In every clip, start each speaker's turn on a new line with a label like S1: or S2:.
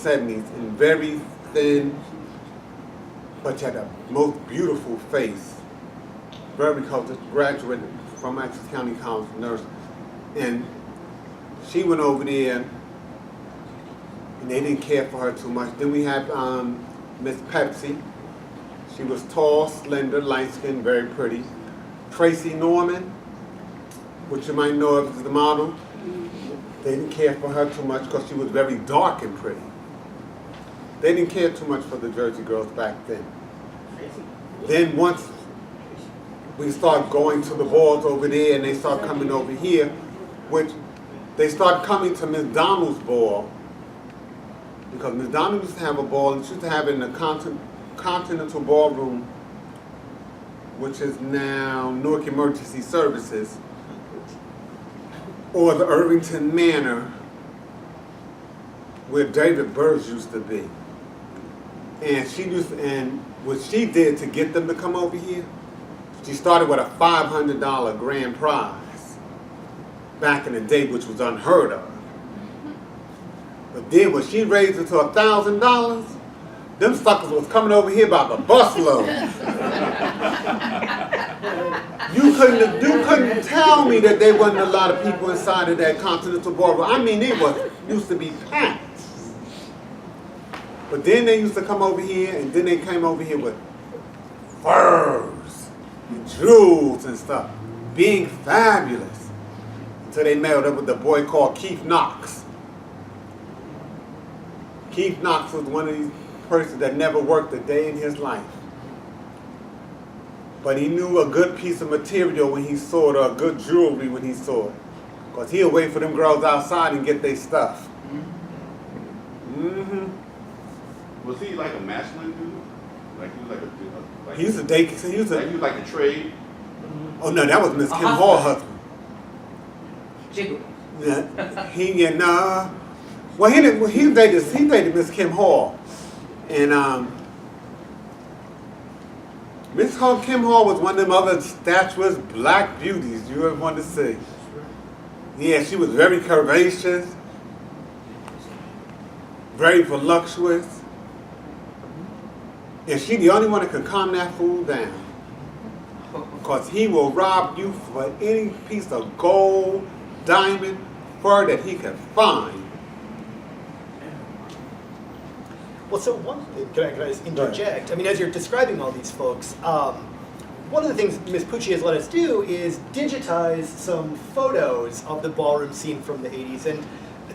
S1: 70s and very thin, but she had a most beautiful face. Very cultured, graduated from Access County College of Nursing. And she went over there and they didn't care for her too much. Then we had Miss Pepsi. She was tall, slender, light-skinned, very pretty. Tracy Norman, which you might know of as the model. They didn't care for her too much because she was very dark and pretty. They didn't care too much for the Jersey girls back then. Then once we start going to the balls over there and they start coming over here, which they start coming to Miss Donald's ball, because Miss Donald used to have a ball, and she used to have it in the Continental Ballroom, which is now Newark Emergency Services, or the Irvington Manor, where David Burrs used to be. And what she did to get them to come over here, she started with a $500 grand prize back in the day, which was unheard of. But then when she raised it to $1,000, them suckers was coming over here by the busload. You couldn't tell me that there wasn't a lot of people inside of that Continental Ballroom. I mean, it used to be packed. But then they used to come over here, and then they came over here with furs and jewels and stuff, being fabulous. Until they met up with a boy called Keith Knox. Keith Knox was one of these persons that never worked a day in his life. But he knew a good piece of material when he saw it, or a good jewelry when he saw it. Because he'll wait for them girls outside and get their stuff. Mm-hmm.
S2: Was he like a masculine dude? Like he was like a like,
S1: he used to date. He was
S2: like a trade.
S1: Oh no, that was Miss Kim Hall's husband.
S3: Jiggle.
S1: Yeah, nah. Well, he dated Miss Kim Hall, and Miss Kim Hall was one of them other statuesque black beauties you ever wanted to see. Yeah, she was very curvaceous, very voluptuous. And she the only one that could calm that fool down. Because he will rob you for any piece of gold, diamond, fur that he could find.
S4: Well, so one thing, can I just interject? I mean, as you're describing all these folks, one of the things Ms. Pucci has let us do is digitize some photos of the ballroom scene from the 80s. And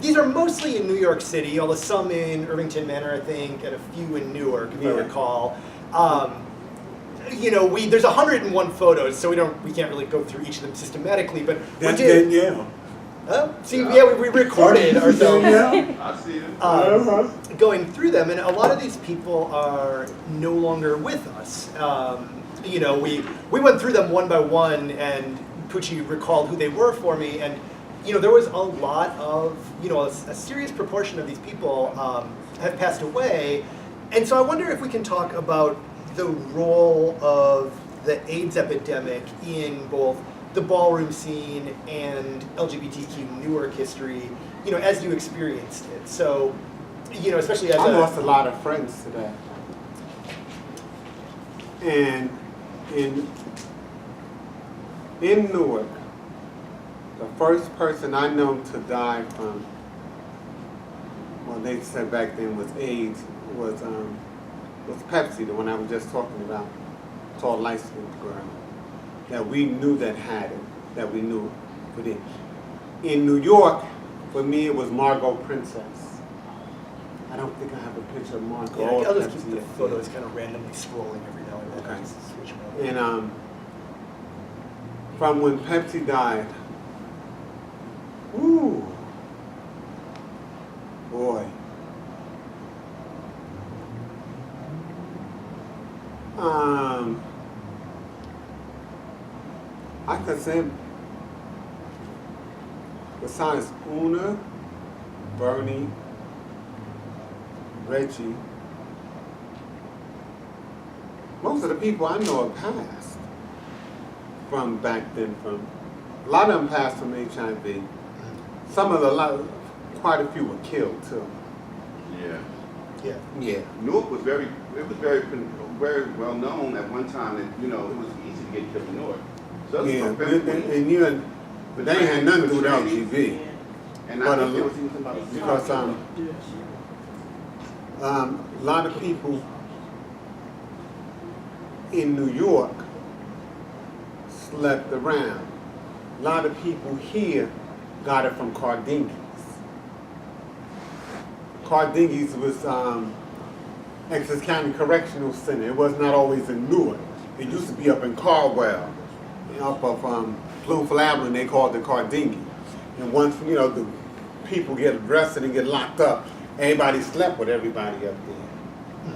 S4: these are mostly in New York City, although some in Irvington Manor, I think, and a few in Newark, if I recall. You know, there's 101 photos, so we can't really go through each of them systematically, but we did. We recorded ourselves.
S2: I see it.
S4: Going through them, and a lot of these people are no longer with us. You know, we went through them one by one, and Poochie recalled who they were for me, and you know, there was a lot of, you know, a serious proportion of these people have passed away, and so I wonder if we can talk about the role of the AIDS epidemic in both the ballroom scene and LGBTQ Newark history, you know, as you experienced it. So, you know, especially as
S1: I lost a lot of friends to that. And in Newark, the first person I know to die from, well, they said back then was AIDS, was Pepsi, the one I was just talking about, tall, light-skinned girl, that we knew that had it, that we knew for them. In New York, for me, it was Margot Princess. I don't think I have a picture of Margot.
S4: Yeah, I'll just keep the photos kind of randomly scrolling every now and then.
S1: Okay.
S4: Switch them over.
S1: And from when Pepsi died, ooh, boy. I could say, besides Una, Bernie, Reggie, most of the people I know have passed from back then. A lot of them passed from HIV. Quite a few were killed too.
S2: Yeah.
S4: Yeah.
S1: Yeah.
S2: Newark was very well known at one time that, you know, it was easy to get killed in Newark. So
S1: Yeah.
S2: and
S1: But they ain't had nothing to do with LGBT.
S2: And
S1: But
S2: I think there was even somebody
S1: because a lot of people in New York slept around. A lot of people here got it from Cardingies. Cardingies was Essex County Correctional Center. It was not always in Newark. It used to be up in Caldwell, up of Bloomfield Avenue, they called it Cardingy. And once, you know, the people get arrested and get locked up, everybody slept with everybody up there.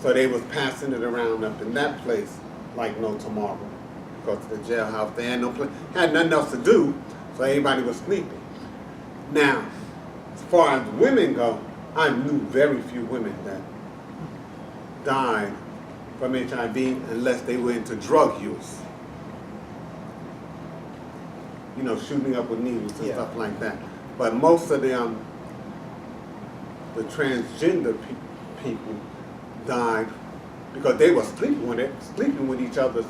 S1: So they was passing it around up in that place like no tomorrow. Because the jailhouse, they had had nothing else to do, so everybody was sleeping. Now, as far as women go, I knew very few women that died from HIV unless they were into drug use. You know, shooting up with needles and stuff like that. But most of the transgender people died because they were sleeping with each other's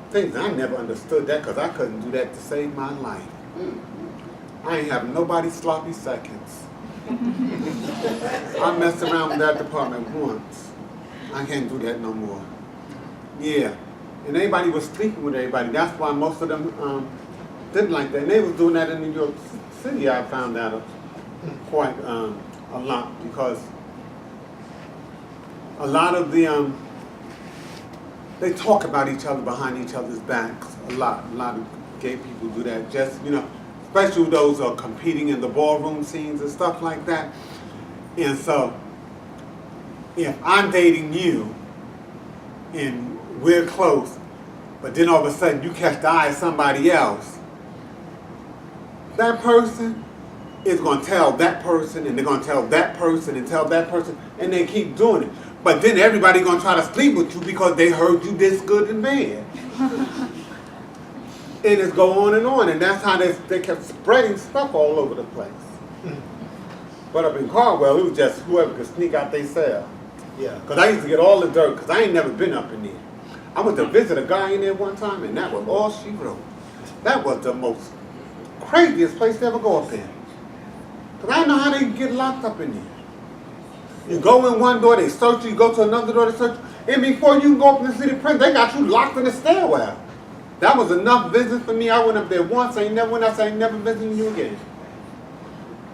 S1: things. I never understood that because I couldn't do that to save my life. I ain't have nobody sloppy seconds. I messed around with that department once. I can't do that no more. Yeah. And everybody was sleeping with everybody. That's why most of them didn't like that. And they was doing that in New York City, I found out quite a lot, because a lot of the, they talk about each other behind each other's backs a lot. A lot of gay people do that, just, you know, especially those are competing in the ballroom scenes and stuff like that. And so, if I'm dating you and we're close, but then all of a sudden you catch the eye of somebody else, that person is going to tell that person, and they're going to tell that person and tell that person, and they keep doing it. But then everybody going to try to sleep with you because they heard you this good and bad. And it's go on, and that's how they kept spreading stuff all over the place. But up in Caldwell, it was just whoever could sneak out their cell.
S4: Yeah.
S1: Because I used to get all the dirt, because I ain't never been up in there. I went to visit a guy in there one time, and that was all she wrote. That was the most craziest place to ever go up in. Because I didn't know how they get locked up in there. You go in one door, they search you. You go to another door, they search you. And before you can go up in the city prison, they got you locked in the stairwell. That was enough business for me. I went up there once, I ain't never went outside, I ain't never visiting you again.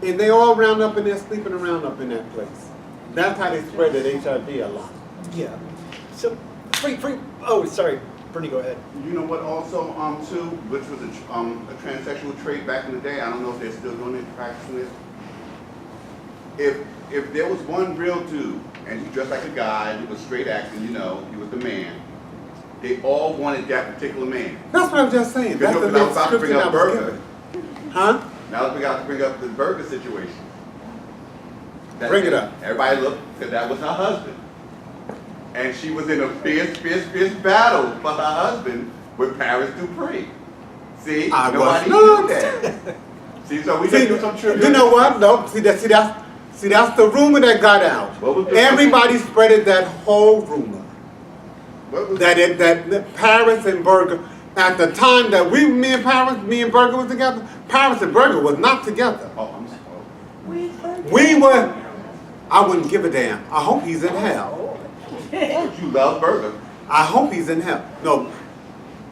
S1: And they all round up in there, sleeping around up in that place. That's how they spread that HIV a lot.
S4: Yeah. So, oh, sorry, Bernie, go ahead.
S2: You know what also, too, which was a transsexual trait back in the day, I don't know if they're still doing it, practicing it. If there was one real dude, and he dressed like a guy, and he was straight acting, you know, he was the man, they all wanted that particular man.
S1: That's what I'm just saying. That's the
S2: I was about to bring up Burger.
S1: Huh?
S2: Now we got to bring up the Burger situation.
S1: Bring it up.
S2: Everybody looked, because that was her husband. And she was in a fierce battle for her husband with Paris Dupree. See, nobody knew that. See, so we can do some trivia.
S1: You know what? No, see that's the rumor that got out. Everybody spreaded that whole rumor. That Paris and Berger, at the time that me and Berger was together, Paris and Berger was not together.
S2: Oh, I'm sorry.
S1: We were. I wouldn't give a damn. I hope he's in hell.
S2: You love Burger.
S1: I hope he's in hell. No,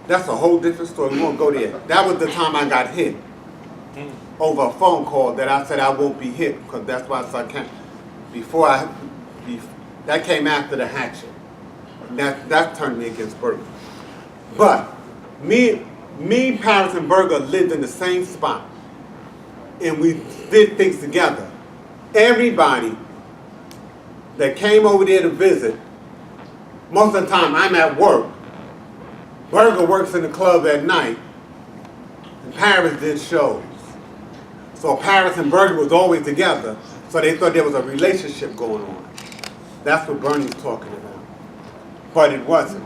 S1: that's a whole different story. We won't go there. That was the time I got hit over a phone call that I said I won't be hit, because that's why I can't. That came after the hatchet. That turned me against Berger. But me, Paris, and Berger lived in the same spot, and we did things together. Everybody that came over there to visit, most of the time I'm at work. Berger works in the club at night, and Paris did shows. So Paris and Berger was always together, so they thought there was a relationship going on. That's what Bernie's talking about. But it wasn't.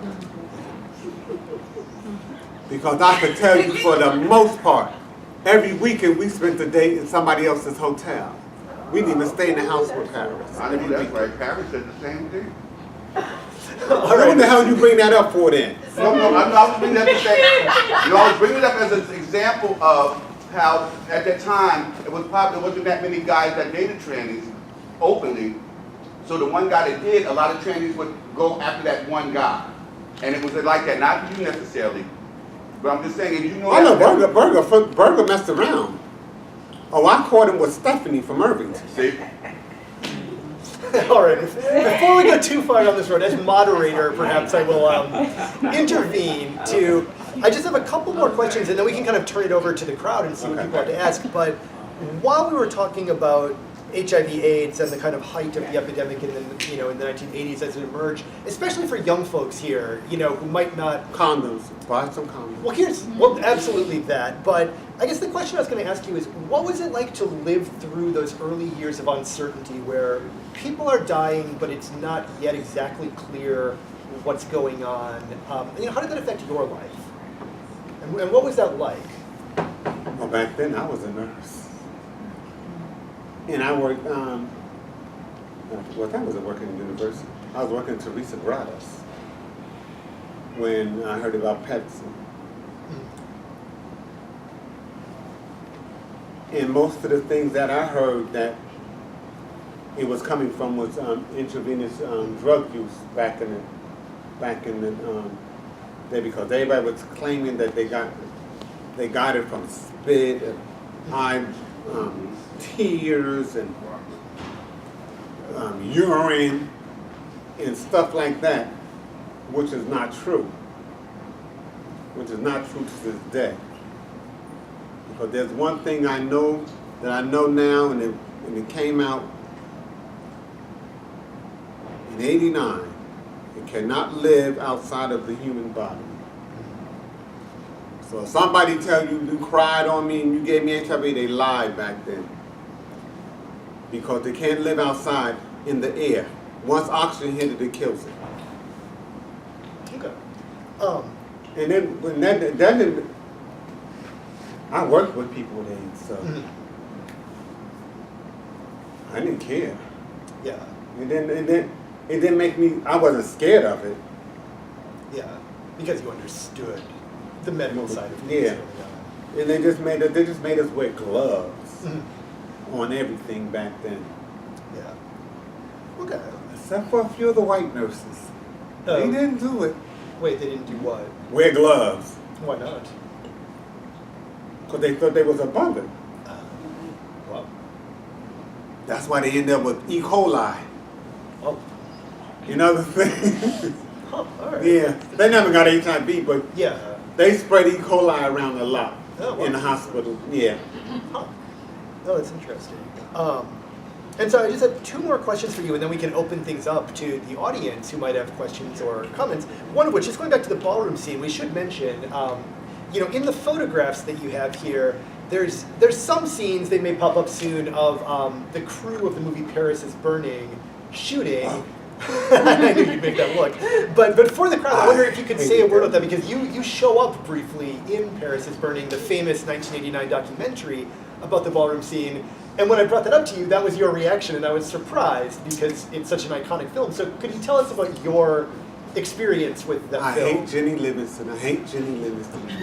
S1: Because I could tell you for the most part, every weekend we spent the day in somebody else's hotel. We didn't even stay in the house with Paris.
S2: I know that's right. Paris said the same thing.
S1: What the hell you bring that up for then?
S2: No, I was bringing that to say, I was bringing it up as an example of how, at that time, it was probably, there wasn't that many guys that dated trannies openly. So the one guy that did, a lot of trannies would go after that one guy. And it was like that, not for you necessarily. But I'm just saying, and you know.
S1: I know Burger messed around. Oh, I caught him with Stephanie from Irvington.
S2: See?
S4: All right. Before we go too far down this road, as moderator, perhaps I will intervene to. I just have a couple more questions, and then we can kind of turn it over to the crowd and see what people have to ask. But while we were talking about HIV/AIDS and the kind of height of the epidemic in the in the 1980s as it emerged, especially for young folks here, who might not
S1: condoms. Buy some condoms.
S4: Well, absolutely that. But I guess the question I was going to ask you is, what was it like to live through those early years of uncertainty where people are dying, but it's not yet exactly clear what's going on? How did that affect your life? And what was that like?
S1: Well, back then I was a nurse. And I worked, well, that was working in university. I was working at Teresa Gratis when I heard about Pepsi. And most of the things that I heard that it was coming from was intravenous drug use back in the day, because everybody was claiming that they got it from spit and tears and urine and stuff like that, which is not true. Which is not true to this day. Because there's one thing I know now, and it came out in '89. It cannot live outside of the human body. So if somebody tell you cried on me and you gave me HIV, they lied back then. Because they can't live outside in the air. Once oxygen hits it, it kills it.
S4: Okay.
S1: And then when that didn't, I worked with people with AIDS, so I didn't care.
S4: Yeah.
S1: And then it didn't make me. I wasn't scared of it.
S4: Yeah, because you understood the medical side of things.
S1: Yeah. And they just made us wear gloves on everything back then.
S4: Yeah. Okay.
S1: Except for a few of the white nurses. They didn't do it.
S4: Wait, they didn't do what?
S1: Wear gloves.
S4: Why not?
S1: Because they thought they was above it.
S4: Well.
S1: That's why they end up with E. coli.
S4: Oh.
S1: You know the thing?
S4: All right.
S1: Yeah. They never got HIV, but
S4: yeah,
S1: they spread E. coli around a lot
S4: well.
S1: in the hospital. Yeah.
S4: Huh. Oh, that's interesting. And so I just have two more questions for you, and then we can open things up to the audience who might have questions or comments. One of which is going back to the ballroom scene. We should mention, in the photographs that you have here, there's some scenes, they may pop up soon, of the crew of the movie Paris is Burning shooting. I knew you'd make that look. But for the crowd, I wonder if you could say a word about that, because you show up briefly in Paris is Burning, the famous 1989 documentary about the ballroom scene. And when I brought that up to you, that was your reaction, and I was surprised because it's such an iconic film. So could you tell us about your experience with that film?
S1: I hate Jenny Livingston.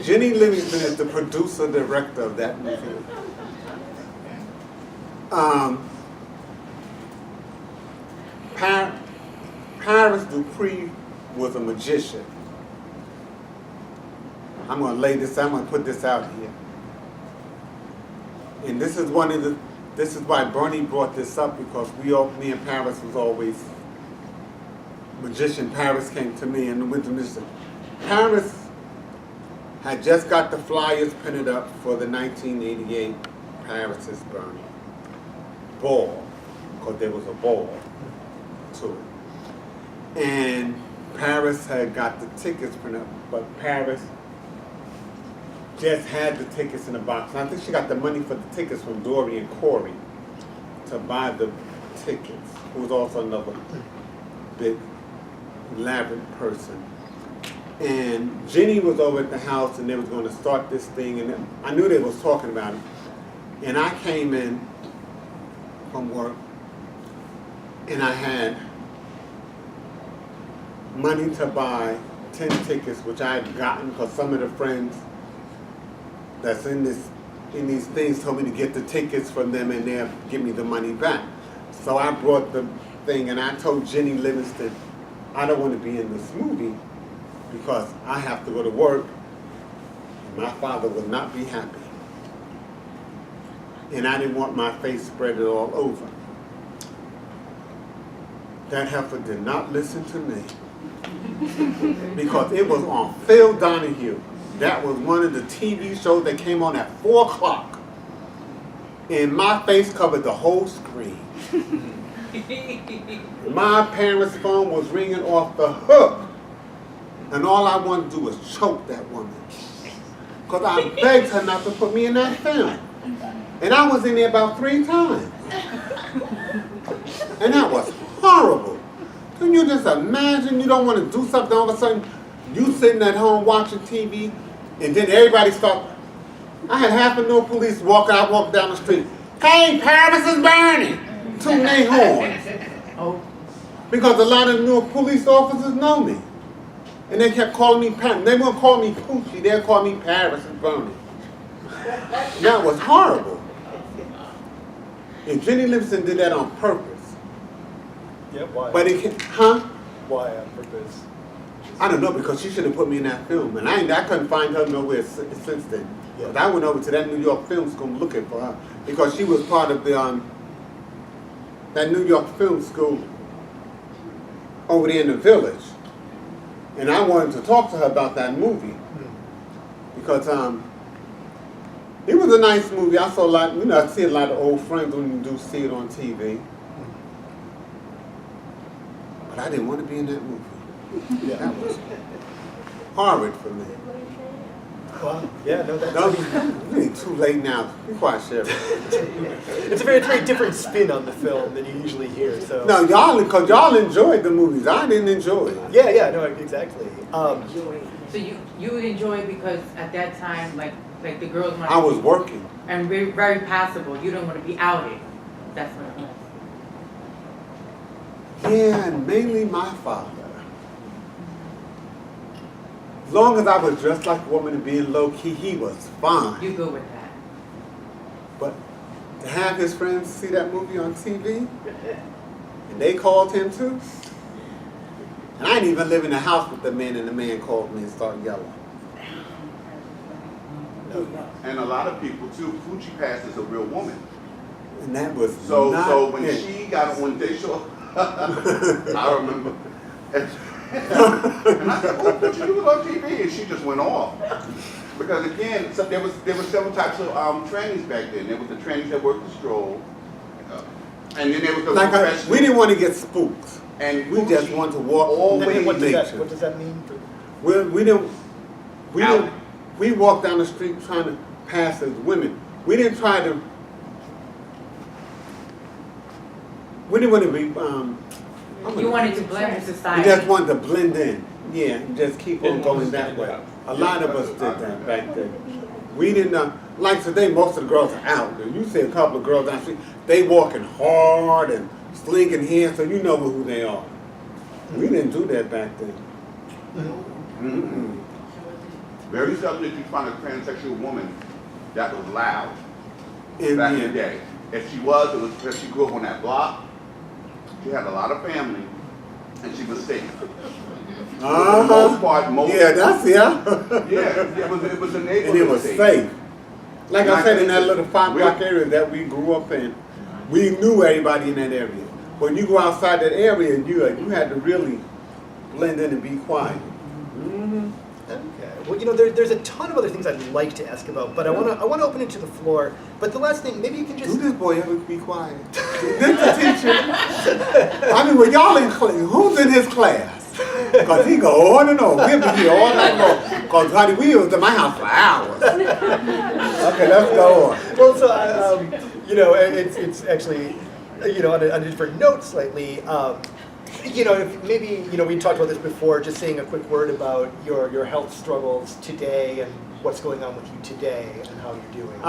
S1: Jenny Livingston is the producer, director of that movie. Paris Dupree was a magician. I'm going to put this out here. And this is why Bernie brought this up, because me and Paris was always magician. Paris came to me and went to Mr. Paris had just got the flyers printed up for the 1988 Paris is Burning ball, because there was a ball to it. And Paris had got the tickets printed up, but Paris just had the tickets in the box. And I think she got the money for the tickets from Dory and Corey to buy the tickets, who was also another big, elaborate person. And Jenny was over at the house, and they was going to start this thing, and I knew they was talking about it. And I came in from work, and I had money to buy 10 tickets, which I had gotten because some of the friends that's in these things told me to get the tickets from them and they'll give me the money back. So I brought the thing and I told Jenny Livingston, I don't want to be in this movie because I have to go to work. My father will not be happy. And I didn't want my face spread all over. That heifer did not listen to me. Because it was on Phil Donahue. That was one of the TV shows that came on at 4 o'clock. And my face covered the whole screen. My parents' phone was ringing off the hook. And all I wanted to do was choke that woman. Because I begged her not to put me in that film. And I was in there about 3 times. And that was horrible. Can you just imagine you don't want to do something, all of a sudden you sitting at home watching TV, and then everybody start. I had half a Newark police walk down the street. Hey, Paris is burning! Tooting their horns. Because a lot of Newark police officers know me. And they kept calling me Paris. They wouldn't call me Poochie, they'd call me Paris is burning. And that was horrible. And Jenny Livingston did that on purpose.
S4: Yeah, why?
S1: But it can, huh?
S4: Why on purpose?
S1: I don't know, because she should have put me in that film. And I couldn't find her nowhere since then.
S4: Yeah.
S1: But I went over to that New York film school looking for her. Because she was part of the that New York film school over there in the Village. And I wanted to talk to her about that movie. Because it was a nice movie. I saw a lot, I see a lot of old friends when you do see it on TV. But I didn't want to be in that movie.
S4: Yeah.
S1: That was horrid for me.
S4: Well, yeah, no, that's...
S1: It's really too late now. Be quiet, Sheriff.
S4: It's a very different spin on the film than you usually hear, so...
S1: No, because y'all enjoyed the movies. I didn't enjoy it.
S4: Yeah, no, exactly.
S3: So you would enjoy it because at that time, like the girls wanted
S1: I was working.
S3: and very passable. You don't want to be outed. That's what it was.
S1: Yeah, and mainly my father. As long as I was dressed like a woman and being low-key, he was fine.
S3: You go with that.
S1: But to have his friends see that movie on TV, and they called him too, and I didn't even live in the house with the man, and the man called me and started yelling.
S2: And a lot of people too, Pucci passed as a real woman.
S1: And that was
S2: So when
S1: it.
S2: she got when they showed, I remember. And I said, "Oh, Pucci, you was on TV," and she just went off. Because again, so there was several types of trannies back then. There was the trannies that worked the stroll, and then there was the professional.
S1: We didn't want to get spooked,
S2: and
S1: we just wanted to walk
S2: always
S4: what
S1: nature.
S4: does that mean?
S1: We walked down the street trying to pass as women. We didn't try to. We didn't want to be.
S3: You wanted to blend in
S1: We
S3: society.
S1: just wanted to blend in. Yeah, and just keep on going that way. A lot of us did that back then. We didn't. Like today, most of the girls are out. You see a couple of girls down the street, they walking hard and slinging hands, so you know who they are. We didn't do that back then. Mm-mm.
S2: Very seldom did you find a transsexual woman that was loud
S1: And
S2: back in the day. If she was, it was because she grew up on that block. She had a lot of family, and she was safe. For the most part,
S1: Yeah, that's
S2: yeah, it was a neighborhood.
S1: and it was safe. Like I said, in that little 5-block area that we grew up in, we knew everybody in that area. When you go outside that area, you had to really blend in and be quiet. Mm-hmm.
S4: Okay. Well, there's a ton of other things I'd like to ask about, but I want to open it to the floor. But the last thing, maybe you can just...
S1: Do this boy ever be quiet? This the teacher? I mean, when y'all in class, who's in his class? Because he go on and on. We'll be here all night long. Because, honey, we was at my house for hours. Okay, let's go on.
S4: Well, so, it's actually, on a different note slightly, if maybe, we talked about this before, just saying a quick word about your health struggles today and what's going on with you today and how you're doing.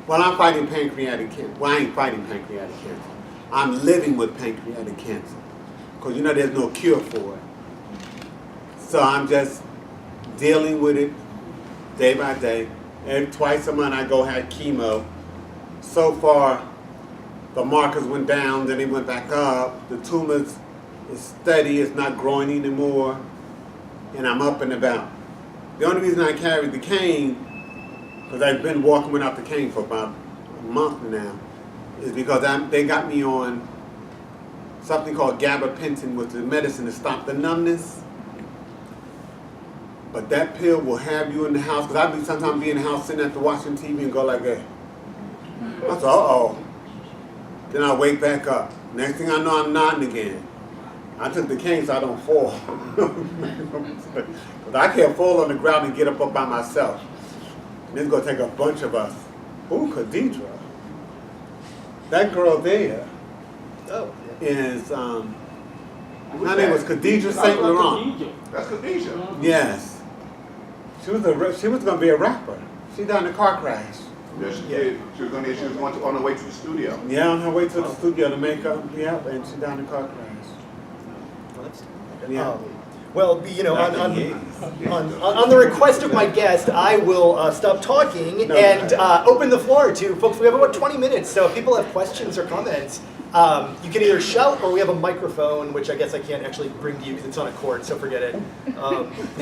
S1: Well, I'm fighting pancreatic cancer. Well, I ain't fighting pancreatic cancer. I'm living with pancreatic cancer. Because there's no cure for it. So I'm just dealing with it day by day. And twice a month I go have chemo. So far, the markers went down, then they went back up. The tumor is steady, it's not growing anymore. And I'm up and about. The only reason I carry the cane, because I've been walking without the cane for about a month now, is because they got me on something called gabapentin, which is medicine to stop the numbness. But that pill will have you in the house, because I sometimes be in the house sitting at the watching TV and go like that. I said, uh-oh. Then I wake back up. Next thing I know, I'm nodding again. I took the cane so I don't fall. But I can't fall on the ground and get up by myself. And it's going to take a bunch of us. Ooh, Khadidra. That girl there is, her name was Khadidra St. Laurent.
S2: That's Khadijah.
S1: Yes. She was going to be a rapper. She died in a car crash.
S2: Yes, she did. She was on her way to the studio.
S1: Yeah, on her way to the studio to make up. Yeah, and she died in a car crash. Yeah.
S4: Well, on the request of my guest, I will stop talking and open the floor to folks. We have about 20 minutes, so if people have questions or comments, you can either shout or we have a microphone, which I guess I can't actually bring to you because it's on a cord, so forget it.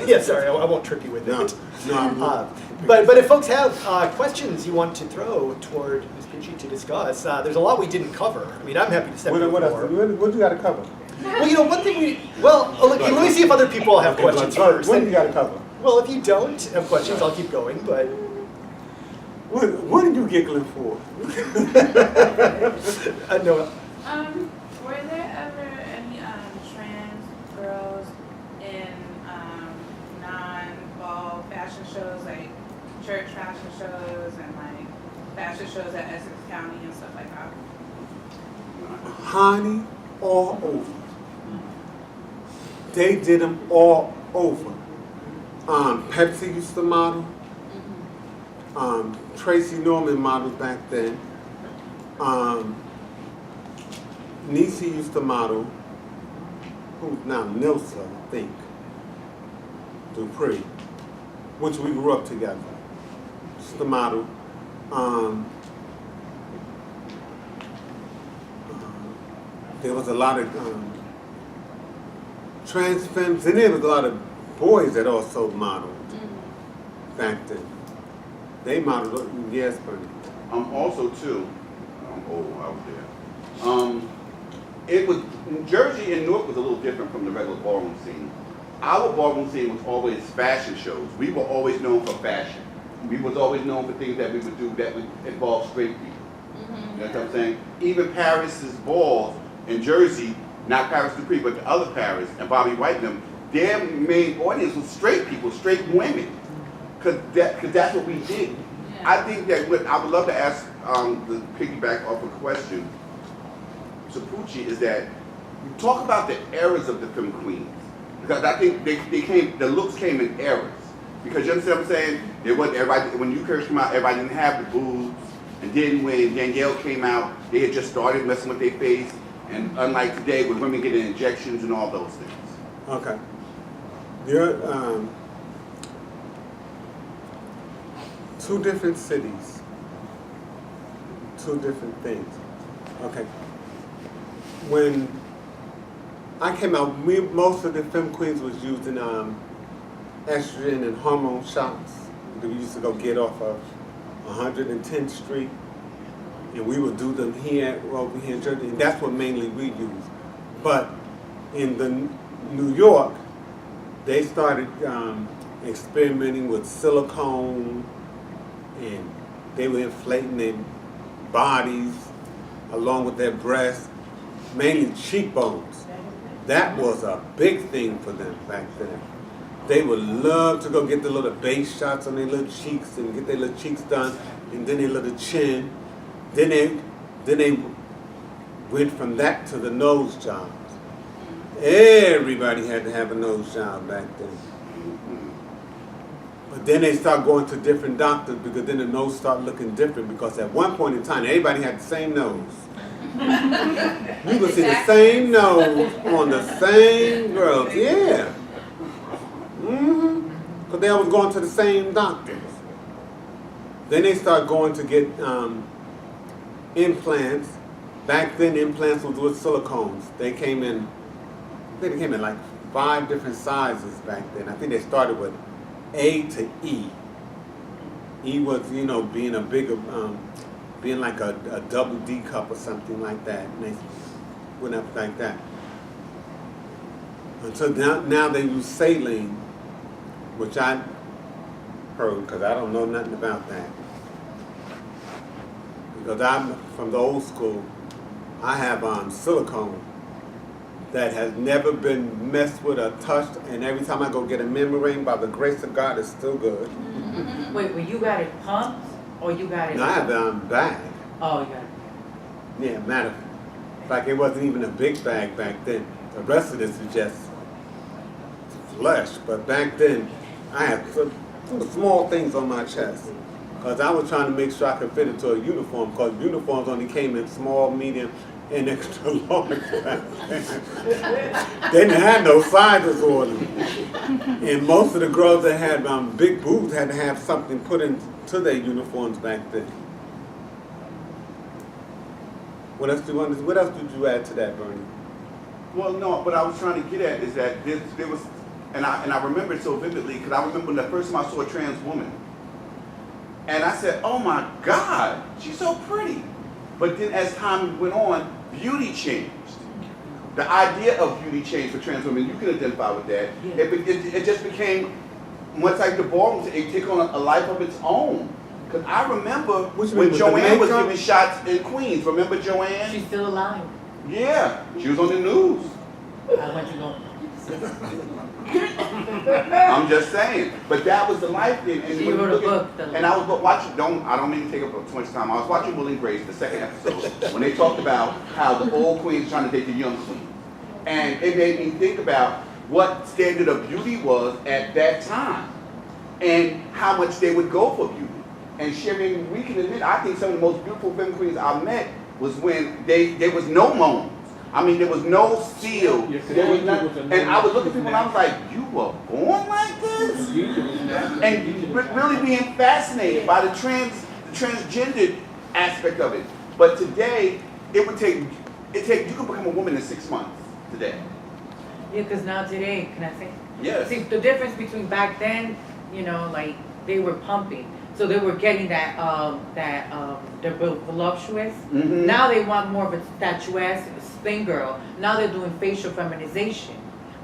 S4: Yeah, sorry, I won't trip you with it.
S1: No.
S4: But if folks have questions you want to throw toward Ms. Poochie to discuss, there's a lot we didn't cover. I mean, I'm happy to step in the floor.
S1: What you got to cover?
S4: Well, one thing let me see if other people have questions first.
S1: What do you got to cover?
S4: Well, if you don't have questions, I'll keep going, but...
S1: What are you giggling for?
S4: No.
S5: Were there ever any trans girls in non-ball fashion shows, like church fashion shows and like fashion shows at Essex County and stuff like that?
S1: Honey, all over. They did them all over. Pepsi used to model. Tracy Norman modeled back then. Niecy used to model. Who's now Nilsa, I think. Dupree, which we grew up together. Used to model. There was a lot of trans femmes, and there was a lot of boys that also modeled back then. They modeled, yes, Bernie.
S2: Also too, I'm old, I was there. It was, Jersey and Newark was a little different from the regular ballroom scene. Our ballroom scene was always fashion shows. We were always known for fashion. We was always known for things that we would do that would involve straight people. You know what I'm saying? Even Paris's balls in Jersey, not Paris Dupree, but the other Paris and Bobby Whitenham, their main audience was straight people, straight women. Cause that's what we did. Yeah. I think that I would love to ask the piggyback off a question to Poochie is that you talk about the eras of the femme queens, because I think the looks came in eras. Because you understand what I'm saying? There wasn't everybody, when you came out, everybody didn't have the boobs, and then when Danielle came out, they had just started messing with their face, and unlike today, with women getting injections and all those things.
S1: Okay. There, two different cities, two different things. Okay. When I came out, most of the femme queens was using estrogen and hormone shots that we used to go get off of 110th Street, and we would do them over here in Jersey, and that's what mainly we use. But in New York, they started experimenting with silicone, and they were inflating their bodies along with their breasts, mainly cheekbones. That was a big thing for them back then. They would love to go get the little base shots on their little cheeks and get their little cheeks done, and then their little chin. Then they went from that to the nose jobs. Everybody had to have a nose job back then. But then they start going to different doctors because then the nose start looking different because at one point in time, everybody had the same nose. You could see the same nose on the same girls. Yeah. Because they always going to the same doctors. Then they start going to get implants. Back then, implants was with silicones. They came in, I think they came in like 5 different sizes back then. I think they started with A to E. E was, you know, being a bigger, being like a double D cup or something like that. And they went up like that. Until now they use saline, which I heard, because I don't know nothing about that. Because I'm from the old school, I have silicone that has never been messed with or touched, and every time I go get a membrane, by the grace of God, it's still good.
S3: Wait, well, you got it pumped or you got it?
S1: No, I have it bag.
S3: Oh, you got it.
S1: Yeah, matter of fact, it wasn't even a big bag back then. The rest of this is just flesh. But back then, I had some small things on my chest. Because I was trying to make sure I could fit into a uniform, because uniforms only came in small, medium, and extra large. They didn't have no sizes on them. And most of the girls that had big boobs had to have something put into their uniforms back then. What else did you add to that, Bernie?
S2: Well, no, what I was trying to get at is that there was, and I remember it so vividly, because I remember the first time I saw a trans woman. And I said, oh my God, she's so pretty. But then as time went on, beauty changed. The idea of beauty changed for trans women. You can identify with that.
S3: Yeah.
S2: It just became, much like the ballroom, it took on a life of its own. Because I remember when Joanne was giving shots in Queens. Remember Joanne?
S3: She's still alive.
S2: Yeah, she was on the news.
S3: I want you to know.
S2: I'm just saying, but that was the life thing. And
S3: She wrote a book.
S2: And I was watching. I don't mean to take up too much time. I was watching Will and Grace, the second episode, when they talked about how the old queen's trying to date the young queen, and it made me think about what standard of beauty was at that time, and how much they would go for beauty. And Sherry, we can admit, I think some of the most beautiful femme queens I met was when there was no moans. I mean, there was no seal. There was and I would look at people and I was like, you were born like this? And really being fascinated by the transgender aspect of it. But today, you could become a woman in 6 months today.
S3: Yeah, because now today, can I say?
S2: Yes.
S3: See, the difference between back then, you know, like they were pumping. So they were getting they're voluptuous.
S2: Mm-hmm.
S3: Now they want more of a statuesque, thin girl. Now they're doing facial feminization.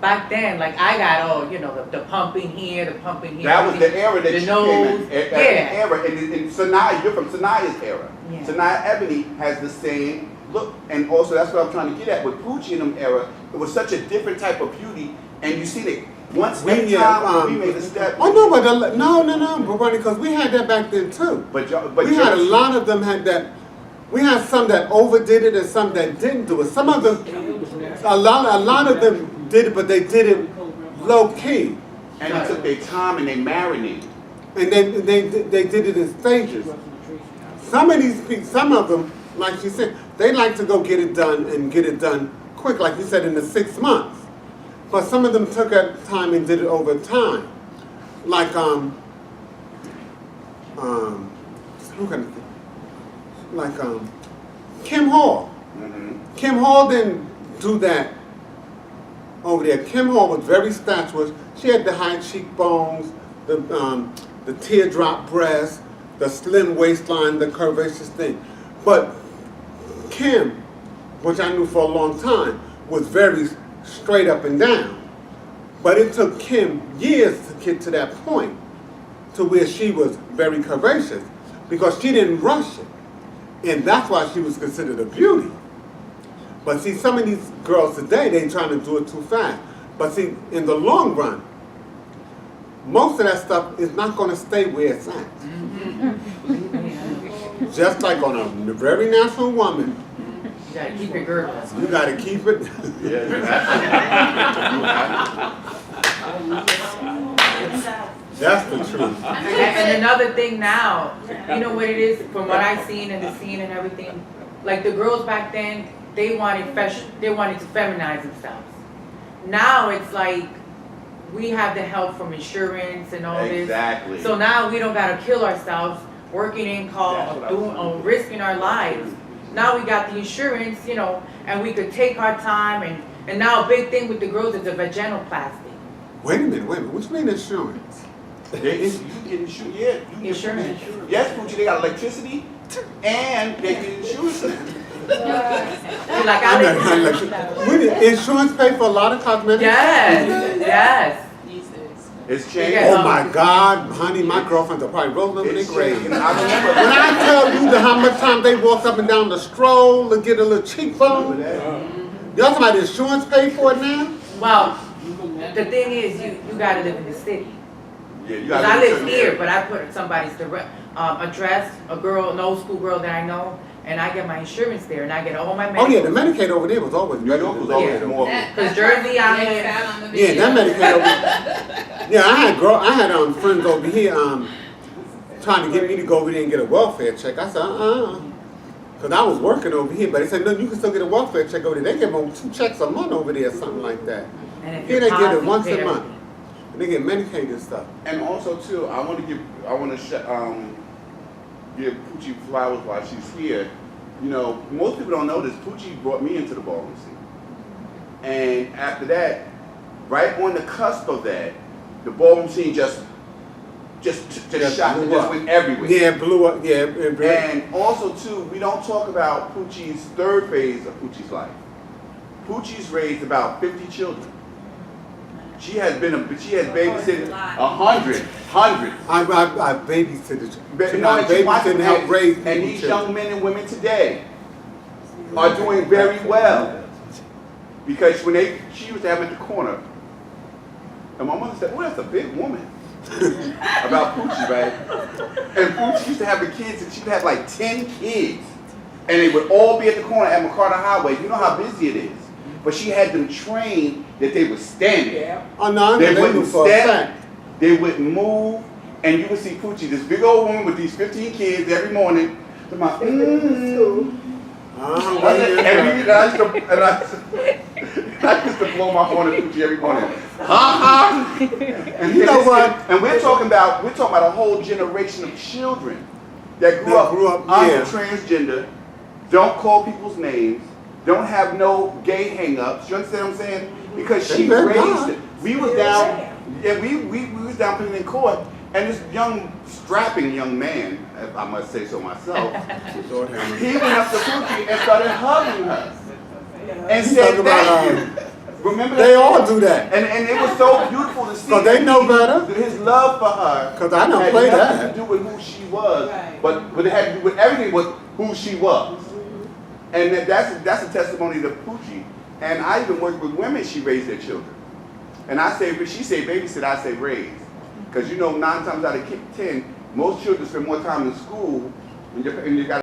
S3: Back then, like I got the pumping here, the pumping here.
S2: That was the era that
S3: the
S2: you
S3: nose.
S2: came in. Era. And Sanaya, you're from Sanaya's era.
S3: Yeah.
S2: Sanaya Ebony has the same look. And also, that's what I'm trying to get at. With Poochie in them era, it was such a different type of beauty. And you see that once we made a step.
S1: Oh no, but no, because we had that back then too. But we had a lot of them had that. We had some that overdid it and some that didn't do it. Some of them, a lot of them did it, but they did it low key.
S2: And it took their time and they marinated.
S1: And they did it in stages. Some of these people, some of them, like she said, they like to go get it done quick, like you said, in the 6 months. But some of them took that time and did it over time. Like, who can I think? Like, Kim Hall.
S2: Mm-hmm.
S1: Kim Hall didn't do that over there. Kim Hall was very statuesque. She had the high cheekbones, the teardrop breast, the slim waistline, the curvaceous thing. But Kim, which I knew for a long time, was very straight up and down. But it took Kim years to get to that point, to where she was very curvaceous, because she didn't rush it. And that's why she was considered a beauty. But see, some of these girls today, they're trying to do it too fast. But see, in the long run, most of that stuff is not going to stay where it's at. Just like on a very natural woman,
S3: You gotta keep it girdle.
S1: you got to keep it. That's the truth.
S3: And another thing now, you know what it is, from what I've seen in the scene and everything, like the girls back then, they wanted to feminize themselves. Now it's like, we have the help from insurance and all this.
S2: Exactly.
S3: So now we don't gotta kill ourselves, working in call, or risking our lives. Now we got the insurance, you know, and we could take our time, and now a big thing with the girls is the vaginoplasty.
S1: Wait a minute, what you mean insurance?
S2: You get insurance, yeah. You get
S3: Insurance.
S2: Yes, Poochie, they got electricity and they get insurance.
S3: Like
S1: Insurance pay for a lot of cosmetics?
S3: Yes.
S2: It's changed.
S1: Oh my God, honey, my girlfriends are probably rolling over their
S2: It's
S1: grave.
S2: changed.
S1: When I tell you how much time they walk up and down the stroll to get a little cheekbone, y'all talking about the insurance pay for it now?
S3: Well, the thing is, you gotta live in the city.
S2: Yeah, you
S3: Because
S2: gotta
S3: I live
S2: do
S3: here,
S2: it.
S3: but I put somebody's address, an old school girl that I know, and I get my insurance there, and I get all my
S1: Oh yeah, the
S3: medical.
S1: Medicaid over there was always
S2: New York was always
S3: Yeah.
S2: more.
S3: Because Jersey, I mean,
S1: Yeah, that Medicaid over yeah, I had friends over here trying to get me to go over there and get a welfare check. I said, because I was working over here, but they said, no, you can still get a welfare check over there. They give them 2 checks a month over there, something like that.
S3: and if
S1: Here
S3: you're
S1: they get it
S3: positive,
S1: once
S3: pay
S1: a month.
S3: everything.
S1: And they get Medicaid and stuff.
S2: And also too, I want to give Poochie flowers while she's here. You know, most people don't know this. Poochie brought me into the ballroom scene, and after that, right on the cusp of that, the ballroom scene just shot,
S1: blew
S2: it just
S1: up.
S2: went everywhere.
S1: Yeah, it blew up. Yeah, it
S2: And also too, we don't talk about Poochie's third phase of Poochie's life. Poochie's raised about 50 children. She has babysitted 100.
S1: I babysitted.
S2: No,
S1: I babysitted and helped raise
S2: and
S1: people's
S2: these
S1: children.
S2: young men and women today are doing very well. Because she used to have at the corner, and my mother said, "Oh, that's a big woman." About Poochie, right? And Poochie used to have the kids, and she would have like 10 kids. And they would all be at the corner at McCarter Highway. You know how busy it is. But she had them trained that they would stand there.
S1: Oh no,
S2: They
S1: they
S2: wouldn't
S1: knew for a
S2: step,
S1: fact.
S2: they wouldn't move, and you would see Poochie, this big old woman with these 15 kids every morning. And I used to blow my horn at Poochie every morning. And
S1: You know what?
S2: And we're talking about a whole generation of children that grew up under
S1: yeah.
S2: transgender, don't call people's names, don't have no gay hang-ups. You understand what I'm saying? Because she
S1: Amen,
S2: raised
S1: God.
S2: it. We was down, yeah, we was down in court, and this strapping young man, if I must say so myself, he went up to Poochie and started hugging her. And
S1: You
S2: said,
S1: talking about,
S2: thank you. Remember
S1: They
S2: that?
S1: all do that.
S2: And it was so beautiful to see.
S1: 'Cause they know better.
S2: His love for her.
S1: 'Cause I don't
S2: had
S1: play
S2: nothing
S1: that.
S2: to do with who she was,
S5: Right.
S2: but it had to do with everything with who she was. And that's a testimony to Poochie. And I even work with women, she raised their children. And she say babysit, I say raise. Because 9 times out of 10, most children spend more time in school and you got